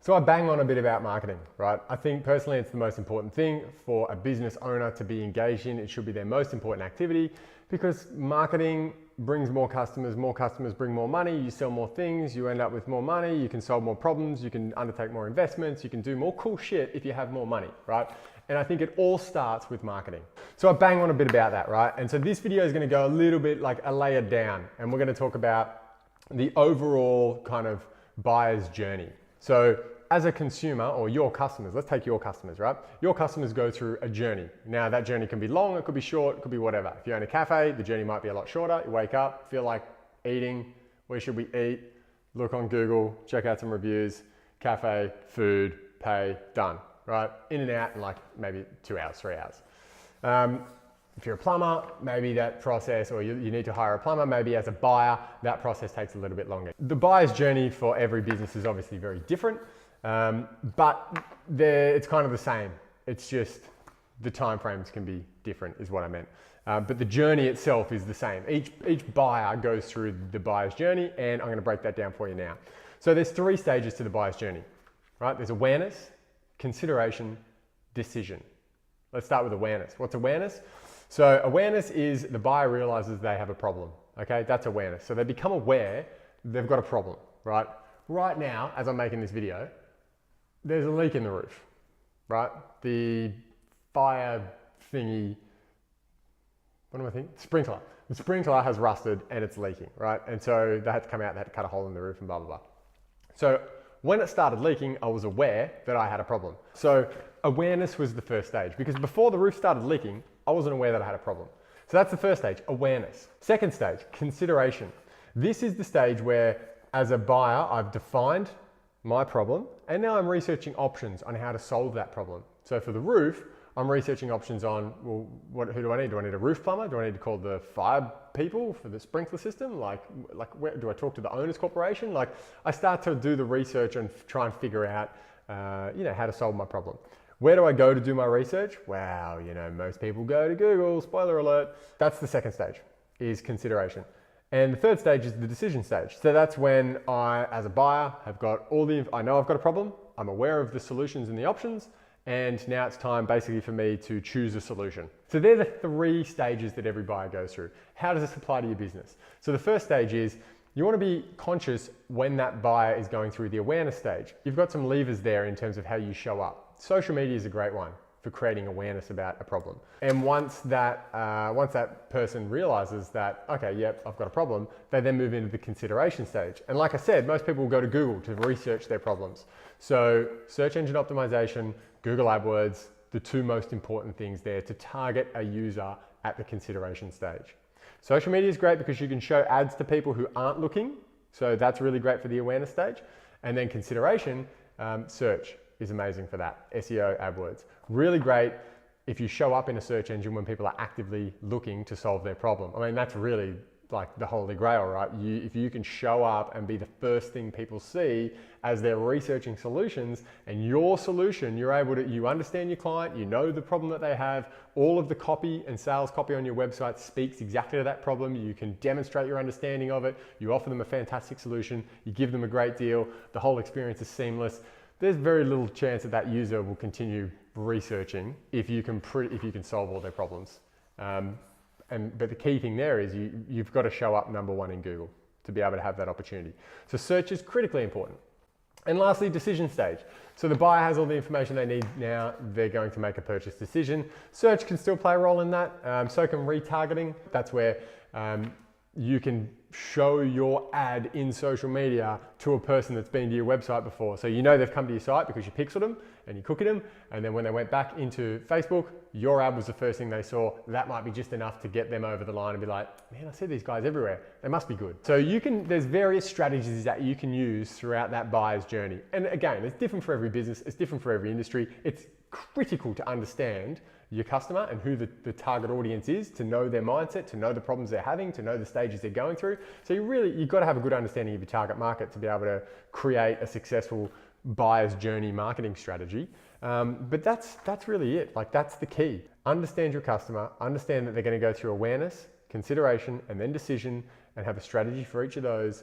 So I bang on a bit about marketing, right? I think personally it's the most important thing for a business owner to be engaged in. It should be their most important activity because marketing brings more customers bring more money, you sell more things, you end up with more money, you can solve more problems, you can undertake more investments, you can do more cool shit if you have more money, right? And I think it all starts with marketing. So I bang on a bit about that, right? And so this video is gonna go a little bit like a layer down, and we're gonna talk about the overall kind of buyer's journey. So as a consumer, or your customers, let's take your customers, right? Your customers go through a journey. Now that journey can be long, it could be short, it could be whatever. If you own a cafe, the journey might be a lot shorter. You wake up, feel like eating, where should we eat? Look on Google, check out some reviews, cafe, food, pay, done, right? In and out in like maybe 2 hours, 3 hours. If you're a plumber, maybe that process, or you need to hire a plumber, maybe as a buyer, that process takes a little bit longer. The buyer's journey for every business is obviously very different. But it's kind of the same. It's just the timeframes can be different is what I meant. But the journey itself is the same. Each buyer goes through the buyer's journey, and I'm going to break that down for you now. So there's 3 stages to the buyer's journey, right? There's awareness, consideration, decision. Let's start with awareness. What's awareness? So awareness is the buyer realizes they have a problem, okay? That's awareness. So they become aware they've got a problem, right? Right now, as I'm making this video, there's a leak in the roof, right? The fire thingy, what am I thinking? Sprinkler. The sprinkler has rusted and it's leaking, right? And so they had to come out, they had to cut a hole in the roof and blah, blah, blah. So when it started leaking, I was aware that I had a problem. So awareness was the first stage, because before the roof started leaking, I wasn't aware that I had a problem. So that's the first stage, awareness. Second stage, consideration. This is the stage where, as a buyer, I've defined my problem, and now I'm researching options on how to solve that problem. So for the roof, I'm researching options on, well, who do I need? Do I need a roof plumber? Do I need to call the fire people for the sprinkler system? Like where, do I talk to the owners corporation? Like I start to do the research and try and figure out, how to solve my problem. Where do I go to do my research? Wow, most people go to Google, spoiler alert. That's the second stage, is consideration. And the third stage is the decision stage. So that's when I, as a buyer, have got I know I've got a problem, I'm aware of the solutions and the options, and now it's time basically for me to choose a solution. So they're the 3 stages that every buyer goes through. How does this apply to your business? So the first stage is, you want to be conscious when that buyer is going through the awareness stage. You've got some levers there in terms of how you show up. Social media is a great one for creating awareness about a problem. And once that person realizes that, okay, yep, I've got a problem, they then move into the consideration stage. And like I said, most people will go to Google to research their problems. So search engine optimization, Google AdWords, the 2 most important things there to target a user at the consideration stage. Social media is great because you can show ads to people who aren't looking. So that's really great for the awareness stage. And then consideration, search is amazing for that. SEO, AdWords. Really great if you show up in a search engine when people are actively looking to solve their problem. I mean, that's really like the holy grail, right? If you can show up and be the first thing people see as they're researching solutions, and your solution, you understand your client, you know the problem that they have, all of the copy and sales copy on your website speaks exactly to that problem, you can demonstrate your understanding of it, you offer them a fantastic solution, you give them a great deal, the whole experience is seamless. There's very little chance that that user will continue researching if you can solve all their problems. But the key thing there is you've got to show up number 1 in Google to be able to have that opportunity. So search is critically important. And lastly, decision stage. So the buyer has all the information they need now, they're going to make a purchase decision. Search can still play a role in that, so can retargeting. That's where you can show your ad in social media to a person that's been to your website before. So they've come to your site because you pixeled them and you cookied them, and then when they went back into Facebook, your ad was the first thing they saw. That might be just enough to get them over the line and be like, man, I see these guys everywhere. They must be good. So there's various strategies that you can use throughout that buyer's journey. And again, it's different for every business. It's different for every industry. It's critical to understand your customer and who the target audience is, to know their mindset, to know the problems they're having, to know the stages they're going through. So you've got to have a good understanding of your target market to be able to create a successful buyer's journey marketing strategy. But that's really it. Like, that's the key. Understand your customer, understand that they're going to go through awareness, consideration, and then decision, and have a strategy for each of those.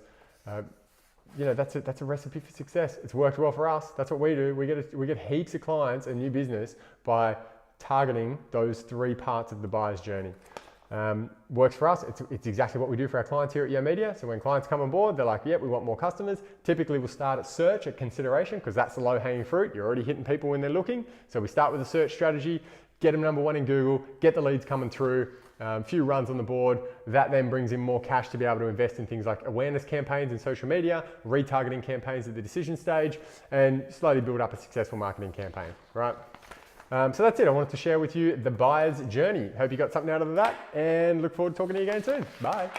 that's a recipe for success. It's worked well for us. That's what we do. We get heaps of clients and new business by targeting those 3 parts of the buyer's journey. Works for us. It's exactly what we do for our clients here at Yo Media. So when clients come on board, they're like, yep, we want more customers. Typically we'll start at search, at consideration, because that's the low hanging fruit. You're already hitting people when they're looking. So we start with a search strategy, get them number 1 in Google, get the leads coming through, a few runs on the board. That then brings in more cash to be able to invest in things like awareness campaigns in social media, retargeting campaigns at the decision stage, and slowly build up a successful marketing campaign, right? So that's it. I wanted to share with you the buyer's journey. Hope you got something out of that, and look forward to talking to you again soon. Bye.